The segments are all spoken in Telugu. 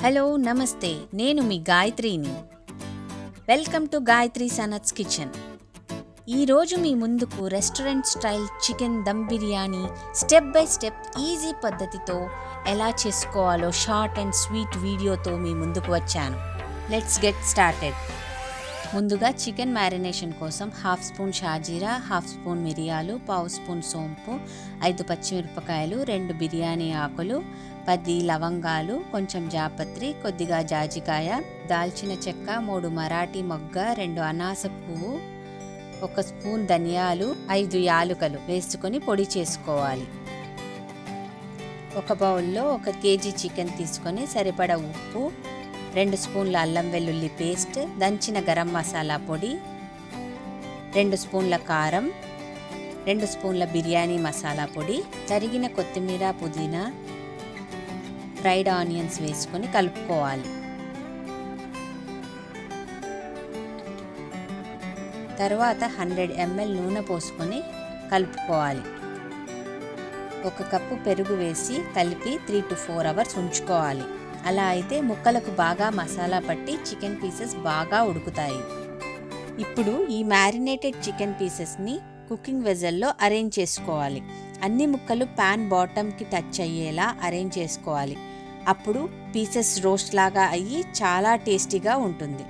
హలో నమస్తే, నేను మీ గాయత్రిని. Welcome to Gayatri Sanat's kitchen. ఈరోజు మీ ముందుకు restaurant style chicken dum biryani step by step easy పద్ధతితో ఎలా చేసుకోవాలో షార్ట్ అండ్ స్వీట్ వీడియోతో మీ ముందుకు వచ్చాను. Let's get started. ముందుగా చికెన్ మ్యారినేషన్ కోసం 1/2 స్పూన్ షాజీరా, 1/2 స్పూన్ మిరియాలు, 1/2 స్పూన్ సోంపు, 5 పచ్చిమిరపకాయలు, 2 బిర్యానీ ఆకులు, 10 లవంగాలు, కొంచెం జాపత్రి, కొద్దిగా జాజికాయ, దాల్చిన చెక్క, 3 మరాఠీ మొగ్గ, 2 అనాస పువ్వు, 1 స్పూన్ ధనియాలు, 5 యాలుకలు వేసుకొని పొడి చేసుకోవాలి. ఒక బౌల్లో 1 కేజీ చికెన్ తీసుకొని సరిపడా ఉప్పు, 2 స్పూన్ల అల్లం వెల్లుల్లి పేస్ట్, దంచిన గరం మసాలా పొడి, 2 స్పూన్ల కారం, 2 స్పూన్ల బిర్యానీ మసాలా పొడి, తరిగిన కొత్తిమీర, పుదీనా, ఫ్రైడ్ ఆనియన్స్ వేసుకొని కలుపుకోవాలి. తర్వాత 100 ml నూనె పోసుకొని కలుపుకోవాలి. 1 కప్పు పెరుగు వేసి కలిపి 3 to 4 hours ఉంచుకోవాలి. అలా అయితే ముక్కలకు బాగా మసాలా పట్టి చికెన్ పీసెస్ బాగా ఉడుకుతాయి. ఇప్పుడు ఈ మ్యారినేటెడ్ చికెన్ పీసెస్ని కుకింగ్ వెజల్లో అరేంజ్ చేసుకోవాలి. అన్ని ముక్కలు ప్యాన్ బాటమ్కి టచ్ అయ్యేలా అరేంజ్ చేసుకోవాలి. అప్పుడు పీసెస్ రోస్ట్ లాగా అయ్యి చాలా టేస్టీగా ఉంటుంది.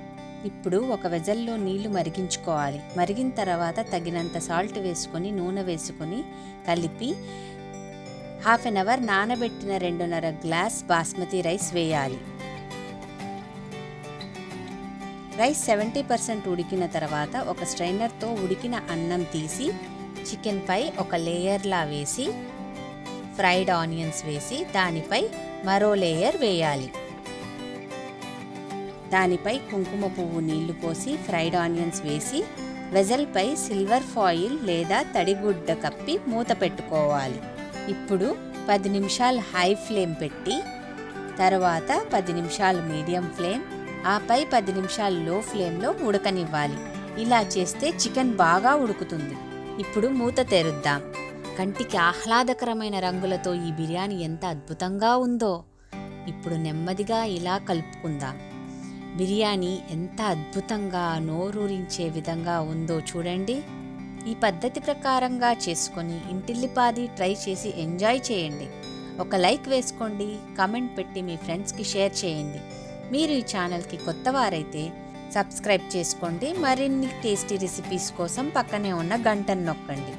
ఇప్పుడు ఒక వెజల్లో నీళ్లు మరిగించుకోవాలి. మరిగిన తర్వాత తగినంత సాల్ట్ వేసుకొని నూనె వేసుకొని కలిపి 1/2 hour నానబెట్టిన 2.5 గ్లాస్ బాస్మతి రైస్ వేయాలి. రైస్ 70% ఉడికిన తర్వాత ఒక స్ట్రైనర్తో ఉడికిన అన్నం తీసి చికెన్పై ఒక లేయర్లా వేసి ఫ్రైడ్ ఆనియన్స్ వేసి దానిపై మరో లేయర్ వేయాలి. దానిపై కుంకుమ పువ్వు నీళ్లు పోసి ఫ్రైడ్ ఆనియన్స్ వేసి వెజల్పై సిల్వర్ ఫాయిల్ లేదా తడిగుడ్డ కప్పి మూత పెట్టుకోవాలి. ఇప్పుడు 10 నిమిషాలు హై ఫ్లేమ్ పెట్టి తర్వాత 10 నిమిషాలు మీడియం ఫ్లేమ్, ఆపై 10 నిమిషాలు లో ఫ్లేమ్లో ఉడకనివ్వాలి. ఇలా చేస్తే చికెన్ బాగా ఉడుకుతుంది. ఇప్పుడు మూత తెరుద్దాం. కంటికి ఆహ్లాదకరమైన రంగులతో ఈ బిర్యానీ ఎంత అద్భుతంగా ఉందో. ఇప్పుడు నెమ్మదిగా ఇలా కలుపుకుందాం. బిర్యానీ ఎంత అద్భుతంగా నోరూరించే విధంగా ఉందో చూడండి. ఈ పద్ధతి ప్రకారంగా చేసుకొని ఇంటిల్లిపాది ట్రై చేసి ఎంజాయ్ చేయండి. ఒక లైక్ వేసుకోండి, కామెంట్ పెట్టి మీ ఫ్రెండ్స్కి షేర్ చేయండి. మీరు ఈ ఛానల్కి కొత్తవారైతే సబ్స్క్రైబ్ చేసుకోండి. మరిన్ని టేస్టీ రెసిపీస్ కోసం పక్కనే ఉన్న గంటను నొక్కండి.